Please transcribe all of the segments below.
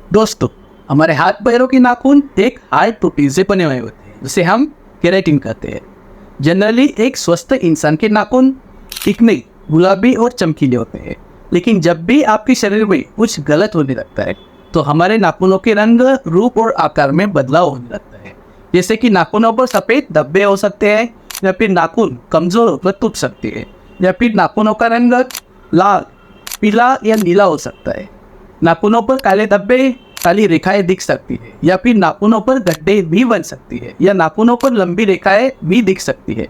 दोस्तों, हमारे हाथ पैरों के नाखून एक हार्ड प्रोटीन से बने हुए होते हैं जिसे हम केराटिन कहते हैं। जनरली एक स्वस्थ इंसान के नाखून चिकने, गुलाबी और चमकीले होते हैं, लेकिन जब भी आपके शरीर में कुछ गलत होने लगता है तो हमारे नाखूनों के रंग, रूप और आकार में बदलाव होने लगता है। जैसे कि नाखूनों पर सफ़ेद धब्बे हो सकते हैं, या फिर नाखून कमज़ोर होकर टूट सकते हैं, या फिर नाखूनों का रंग लाल, पीला या नीला हो सकता है। नाखूनों पर काले धब्बे, काली रेखाएं दिख सकती है, या फिर नाखूनों पर गड्ढे भी बन सकती है, या नाखूनों पर लंबी रेखाएं भी दिख सकती है।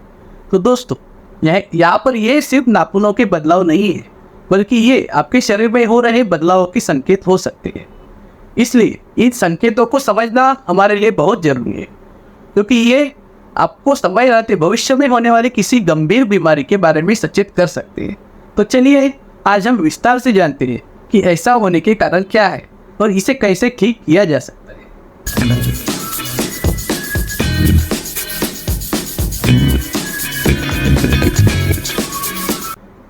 तो दोस्तों, यहाँ पर ये सिर्फ नाखूनों के बदलाव नहीं है, बल्कि ये आपके शरीर में हो रहे बदलावों के संकेत हो सकते हैं। इसलिए इन संकेतों को समझना हमारे लिए बहुत जरूरी है, क्योंकि ये आपको समय रहते भविष्य में होने वाली किसी गंभीर बीमारी के बारे में सचेत कर सकते हैं। तो चलिए आज हम विस्तार से जानते हैं कि ऐसा होने के कारण क्या है और इसे कैसे ठीक किया जा सकता है।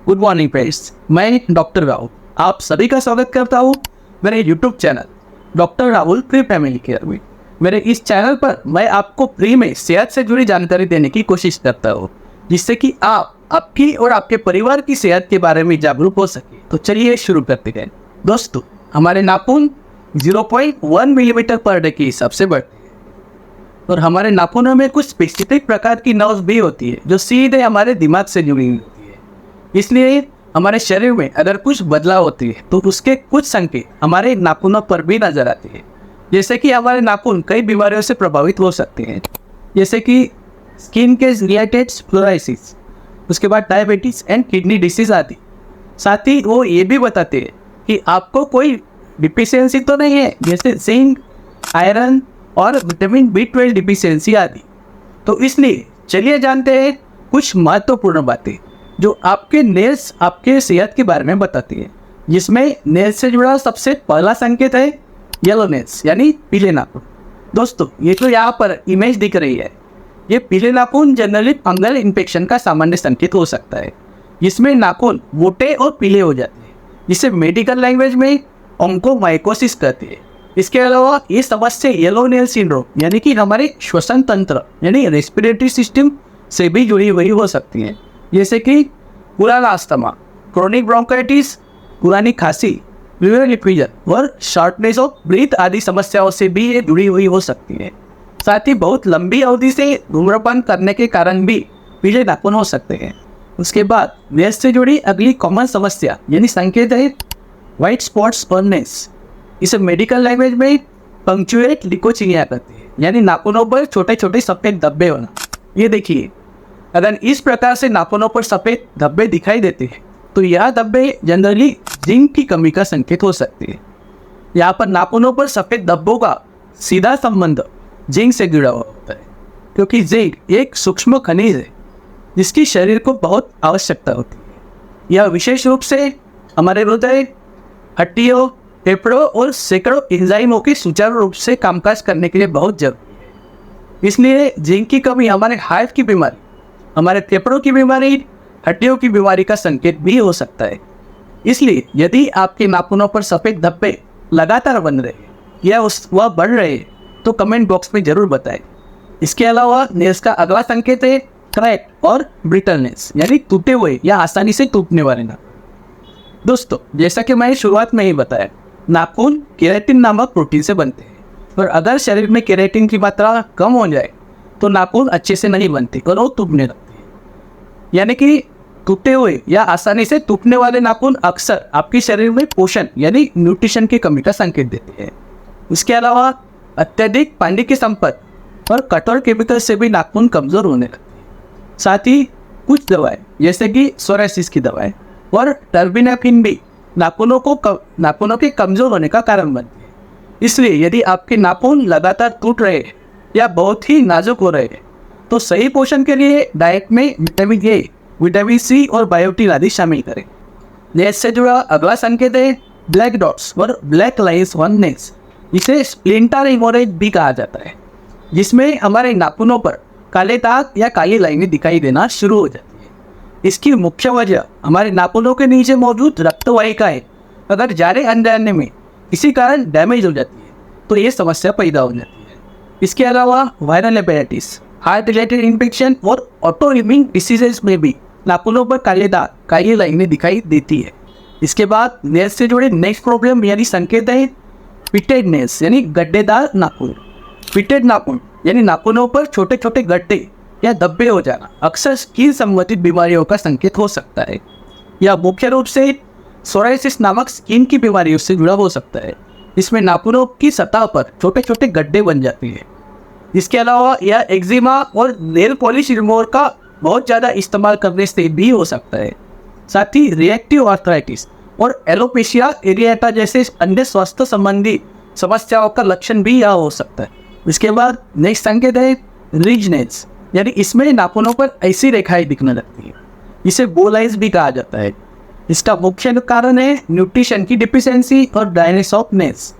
गुड मॉर्निंग फ्रेंड्स, मैं डॉक्टर राहुल आप सभी का स्वागत करता हूँ मेरे YouTube channel doctor Rahul free family care में। मेरे इस चैनल पर मैं आपको फ्री में सेहत से जुड़ी जानकारी देने की कोशिश करता हूँ, जिससे कि आप आपकी और आपके परिवार की सेहत के बारे में जागरूक हो सके। तो चलिए शुरू करते हैं। दोस्तों, हमारे नाखून 0.1 मिलीमीटर पर डे के हिसाब से बढ़ते हैं, और हमारे नाखूनों में कुछ स्पेसिफिक प्रकार की नर्व्स भी होती है जो सीधे हमारे दिमाग से जुड़ी हुई होती है। इसलिए हमारे शरीर में अगर कुछ बदलाव होती है तो उसके कुछ संकेत हमारे नाखूनों पर भी नजर आते हैं। जैसे कि हमारे नाखून कई बीमारियों से प्रभावित हो सकते हैं, जैसे कि स्किन के रिलेटेड फ्लोराइसिस, उसके बाद डायबिटीज एंड किडनी डिसीज आदि। साथ ही वो ये भी बताते हैं कि आपको कोई डिफिशियंसी तो नहीं है, जैसे जिंक, आयरन और विटामिन B12 डिफिशियंसी आदि। तो इसलिए चलिए जानते हैं कुछ महत्वपूर्ण बातें जो आपके नेल्स आपके सेहत के बारे में बताती है, जिसमें नेल्स से जुड़ा सबसे पहला संकेत है येलो नेल्स यानी पीले नाखून। दोस्तों, ये जो यहाँ पर इमेज दिख रही है, ये पीले नाखून जनरली फंगल इन्फेक्शन का सामान्य संकेत हो सकता है, जिसमें नाखून मोटे और पीले हो जाते हैं, जिसे मेडिकल लैंग्वेज में ऑन्कोमाइकोसिस कहते हैं। इसके अलावा ये समस्या येलो नेल सिंड्रोम यानी कि हमारे श्वसन तंत्र यानी रेस्पिरेटरी सिस्टम से भी जुड़ी हुई हो सकती है, जैसे कि पुराना अस्थमा, क्रोनिक ब्रोंकाइटिस, पुरानी खांसी, ल्यूरल इफ्यूजन और शॉर्टनेस ऑफ ब्रीथ आदि समस्याओं से भी ये जुड़ी हुई हो सकती है। साथ ही बहुत लंबी अवधि से धूम्रपान करने के कारण भी पीले नाखून हो सकते हैं। उसके बाद नेल्स से जुड़ी अगली कॉमन समस्या यानी संकेत है व्हाइट स्पॉट्स और नेल्स। इसे मेडिकल लैंग्वेज में पंक्चुएट लिकोचिनिया कहते हैं, यानी नाखूनों पर छोटे छोटे सफ़ेद धब्बे होना। ये देखिए, अगर इस प्रकार से नाखूनों पर सफ़ेद धब्बे दिखाई देते हैं तो यह धब्बे जनरली जिंक की कमी का संकेत हो सकते हैं। यहाँ पर नाखूनों पर सफ़ेद धब्बों का सीधा संबंध जिंक से जुड़ा हुआ होता है, क्योंकि जिंक एक सूक्ष्म खनिज है जिसकी शरीर को बहुत आवश्यकता होती है। यह विशेष रूप से हमारे हृदय, हड्डियों, फेफड़ों और सैकड़ों एंजाइमों के सुचारू रूप से कामकाज करने के लिए बहुत जरूरी है। इसलिए जिंक की कमी हमारे हार्ट की बीमारी, हमारे फेफड़ों की बीमारी, हड्डियों की बीमारी का संकेत भी हो सकता है। इसलिए यदि आपके नाखूनों पर सफ़ेद धब्बे लगातार बन रहे हैं या वह बढ़ रहे हैं तो कमेंट बॉक्स में ज़रूर बताएं। इसके अलावा नेल्स का अगला संकेत है क्रैक और ब्रिटल नेल्स यानी टूटे हुए या आसानी से टूटने वाले नाखून। दोस्तों, जैसा कि मैंने शुरुआत में ही बताया, नाखून केराटिन नामक प्रोटीन से बनते हैं, और अगर शरीर में केराटिन की मात्रा कम हो जाए तो नाखून अच्छे से नहीं बनते और वो टूटने लगते हैं। यानी कि टूटे हुए या आसानी से टूटने वाले नाखून अक्सर आपके शरीर में पोषण यानी न्यूट्रिशन की कमी का संकेत देते हैं। इसके अलावा अत्यधिक पानी के संपर्क और कठोर केमिकल से भी नाखून कमज़ोर होने लगते हैं। साथ ही कुछ दवाएं जैसे कि सोरासिस की दवाएं और टर्बिनाफिन भी नाखूनों के कमज़ोर होने का कारण बनती है। इसलिए यदि आपके नाखून लगातार टूट रहे हैं या बहुत ही नाजुक हो रहे हैं तो सही पोषण के लिए डाइट में विटामिन ए, विटामिन सी और बायोटिन आदि शामिल करें। नेल्स से जुड़ा अगला संकेत है ब्लैक डॉट्स और ब्लैक लाइन्स ऑन नेल्स। इसे स्प्लिंटर हेमोरेज भी कहा जाता है, जिसमें हमारे नाखूनों पर काले दाग या काली लाइनें दिखाई देना शुरू हो जाती है। इसकी मुख्य वजह हमारे नाखूनों के नीचे मौजूद रक्त वाहिकाएं अगर जारे अनजाने में इसी कारण डैमेज हो जाती है, तो ये समस्या पैदा हो जाती है। इसके अलावा viral hepatitis, heart related infection और ऑटो इम्यून डिसीजेज में भी नाखूनों पर कालेदार काली लाइनें दिखाई देती है। इसके बाद नेल्स से जुड़े नेक्स्ट प्रॉब्लम यानी संकेत है पिटेड नेल्स यानी गड्ढेदार नाखून। पिटेड नाखून यानी नाखूनों पर छोटे छोटे गड्ढे या धब्बे हो जाना अक्सर स्किन संबंधित बीमारियों का संकेत हो सकता है। यह मुख्य रूप से सोराइसिस नामक स्किन की बीमारियों से जुड़ा हो सकता है। इसमें नाखूनों की सतह पर छोटे छोटे गड्ढे बन जाते हैं। इसके अलावा यह एक्जिमा और नेल पॉलिश रिमूवर का बहुत ज़्यादा इस्तेमाल करने से भी हो सकता है। साथ ही रिएक्टिव आर्थराइटिस और एलोपेशिया एरिएटा जैसे अन्य स्वास्थ्य संबंधी समस्याओं का लक्षण भी यह हो सकता है। इसके बाद नेक्स्ट संकेत है रिज नेल्स, यानी इसमें नाखूनों पर ऐसी रेखाएं दिखने लगती है। इसे बो लाइन्स भी कहा जाता है। इसका मुख्य कारण है न्यूट्रिशन की डिफिशियंसी और ड्राइनेस ऑफ नेल्स।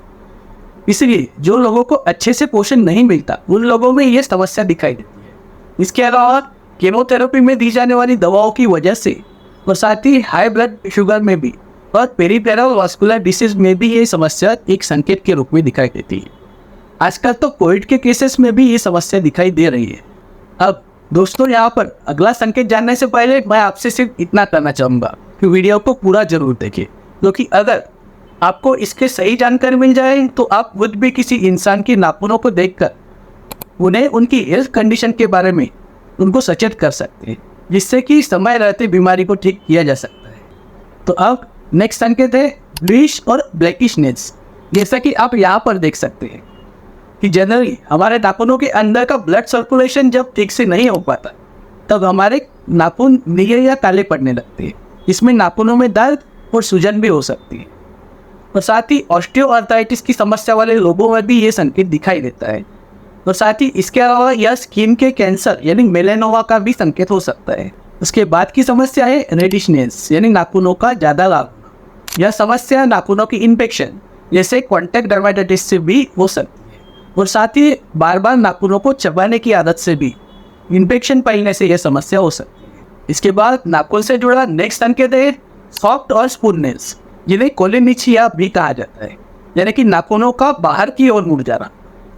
इसलिए जो लोगों को अच्छे से पोषण नहीं मिलता उन लोगों में ये समस्या दिखाई देती है। इसके अलावा केमोथेरेपी में दी जाने वाली दवाओं की वजह से और साथ ही हाई ब्लड शुगर में भी और पेरिफेरल वास्कुलर डिसीज में भी ये समस्या एक संकेत के रूप में दिखाई देती है। आजकल तो कोविड के केसेस में भी ये समस्या दिखाई दे रही है। अब दोस्तों, यहाँ पर अगला संकेत जानने से पहले मैं आपसे सिर्फ इतना करना चाहूँगा कि वीडियो को पूरा जरूर देखें, क्योंकि अगर आपको इसके सही जानकारी मिल जाए तो आप खुद भी किसी इंसान के नाखूनों को देखकर उन्हें उनकी हेल्थ कंडीशन के बारे में उनको सचेत कर सकते हैं, जिससे कि समय रहते बीमारी को ठीक किया जा सकता है। तो अब नेक्स्ट संकेत है ब्लूइश और ब्लैकिश नेल्स। जैसा कि आप यहाँ पर देख सकते हैं कि जनरली हमारे नाखूनों के अंदर का ब्लड सर्कुलेशन जब ठीक से नहीं हो पाता तब हमारे नाखून नीले या काले पड़ने लगते हैं। इसमें नाखूनों में दर्द और सूजन भी हो सकती है। और साथ ही ऑस्टियोआर्थराइटिस की समस्या वाले लोगों में भी ये संकेत दिखाई देता है। और साथ ही इसके अलावा यह स्किन के कैंसर यानी मेलेनोमा का भी संकेत हो सकता है। उसके बाद की समस्या है रेडिश नेल्स यानी नाखूनों का ज़्यादा लाल होना। यह समस्या नाखूनों की इन्फेक्शन जैसे कॉन्टैक्ट डर्मेटाइटिस से भी हो सकती है। और साथ ही बार बार नाखूनों को चबाने की आदत से भी इन्फेक्शन फैलने से यह समस्या हो सकती है। इसके बाद नाखून से जुड़ा नेक्स्ट संकेत है सॉफ्ट और स्पून नेल्स, जिन्हें कोलिनिचिया भी कहा जाता है, यानी कि नाखूनों का बाहर की ओर मुड़ जाना,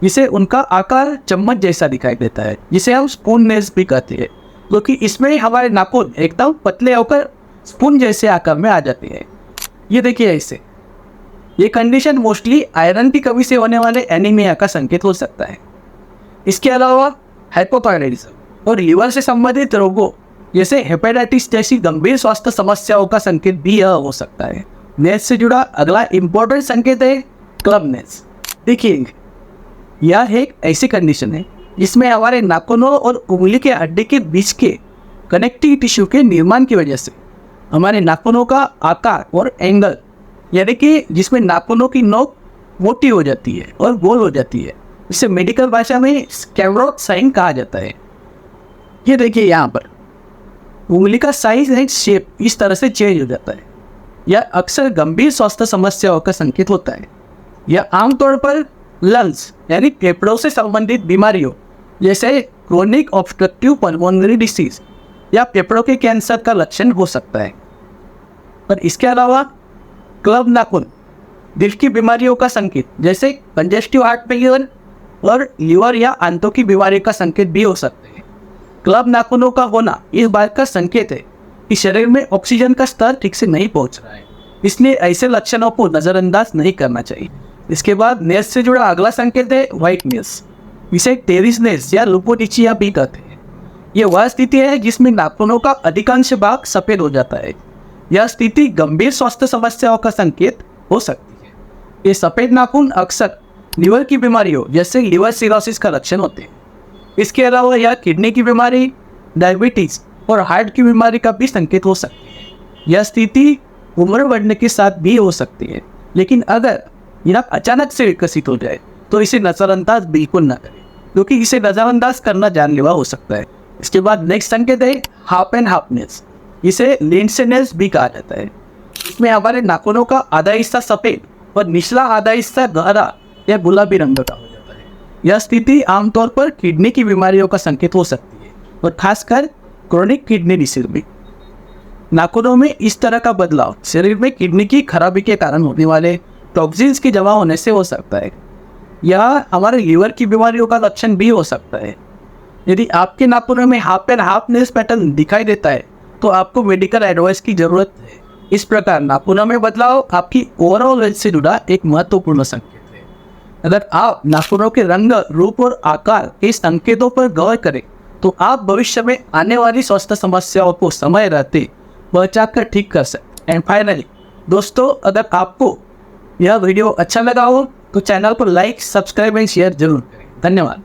जिसे उनका आकार चम्मच जैसा दिखाई देता है, जिसे हम स्पून नेल्स भी कहते हैं, क्योंकि इसमें हमारे नाखून एकदम पतले होकर स्पून जैसे आकार में आ जाते हैं। ये देखिए ऐसे। ये कंडीशन मोस्टली आयरन की कमी से होने वाले एनीमिया का संकेत हो सकता है। इसके अलावा हाइपोथायराइडिज्म और लीवर से संबंधित रोगों जैसे हेपेटाइटिस जैसी गंभीर स्वास्थ्य समस्याओं का संकेत भी यह हो सकता है। नेल्स से जुड़ा अगला इंपॉर्टेंट संकेत है क्लब नेल्स। देखिए, यह एक ऐसी कंडीशन है जिसमें हमारे नाखूनों और उंगली के हड्डी के बीच के कनेक्टिव टिश्यू के निर्माण की वजह से हमारे नाखूनों का आकार और एंगल, यानी कि जिसमें नाखूनों की नोक मोटी हो जाती है और गोल हो जाती है, इसे मेडिकल भाषा में स्कैब्रोक साइन कहा जाता है। ये देखिए, यहाँ पर उंगली का साइज एंड शेप इस तरह से चेंज हो जाता है। यह अक्सर गंभीर स्वास्थ्य समस्याओं का संकेत होता है। यह आमतौर पर लंग्स यानी फेफड़ों से संबंधित बीमारियों जैसे क्रोनिक ऑब्स्ट्रक्टिव पल्मोनरी डिसीज या फेफड़ों के कैंसर का लक्षण हो सकता है। और इसके अलावा क्लब नाखून दिल की बीमारियों का संकेत जैसे कंजेस्टिव हार्ट फेलियर और लीवर या आंतों की बीमारी का संकेत भी हो सकते हैं। क्लब नाखूनों का होना इस बात का संकेत है कि शरीर में ऑक्सीजन का स्तर ठीक से नहीं पहुंच रहा है, इसलिए ऐसे लक्षणों को नज़रअंदाज नहीं करना चाहिए। इसके बाद नेल्स से जुड़ा अगला संकेत है व्हाइट नेल्स। इसे टेरिस नेल्स या लुपोनिचिया भी कहते हैं। यह वह स्थिति है जिसमें नाखूनों का अधिकांश भाग सफ़ेद हो जाता है। यह स्थिति गंभीर स्वास्थ्य समस्याओं का संकेत हो सकती है। ये सफ़ेद नाखून अक्सर लीवर की बीमारियों जैसे लिवर सिरोसिस का लक्षण होते हैं। इसके अलावा यह किडनी की बीमारी, डायबिटीज़ और हार्ट की बीमारी का भी संकेत हो सकती है। यह स्थिति उम्र बढ़ने के साथ भी हो सकती है, लेकिन अगर यह अचानक से विकसित हो जाए तो इसे नज़रअंदाज बिल्कुल ना करें, क्योंकि इसे नज़रअंदाज करना जानलेवा हो सकता है। इसके बाद नेक्स्ट संकेत है हाफ एंड हाफ नेल्स। इसे लिंडसे नेल्स भी कहा जाता है। इसमें हमारे नाखूनों का आधा हिस्सा सफ़ेद और निचला आधा हिस्सा गहरा या गुलाबी रंग का हो जाता है। यह स्थिति आमतौर पर किडनी की बीमारियों का संकेत हो सकती है, और खासकर क्रोनिक किडनी डिसीज में। नाखूनों में इस तरह का बदलाव शरीर में किडनी की खराबी के कारण होने वाले टॉक्सिन्स की जमा होने से हो सकता है, या हमारे लीवर की बीमारियों का लक्षण भी हो सकता है। यदि आपके नाखूनों में half and half nails pattern दिखाई देता है तो आपको मेडिकल एडवाइस की जरूरत है। इस प्रकार नाखूनों में बदलाव आपकी ओवरऑल हेल्थ से जुड़ा एक महत्वपूर्ण संकेत है। अगर आप नाखूनों के रंग, रूप और आकार के संकेतों पर गौर करें तो आप भविष्य में आने वाली स्वास्थ्य समस्याओं को समय रहते बचाकर ठीक कर सकते। एंड फाइनली दोस्तों, अगर आपको यह वीडियो अच्छा लगा हो तो चैनल को लाइक, सब्सक्राइब एंड शेयर जरूर करें। धन्यवाद।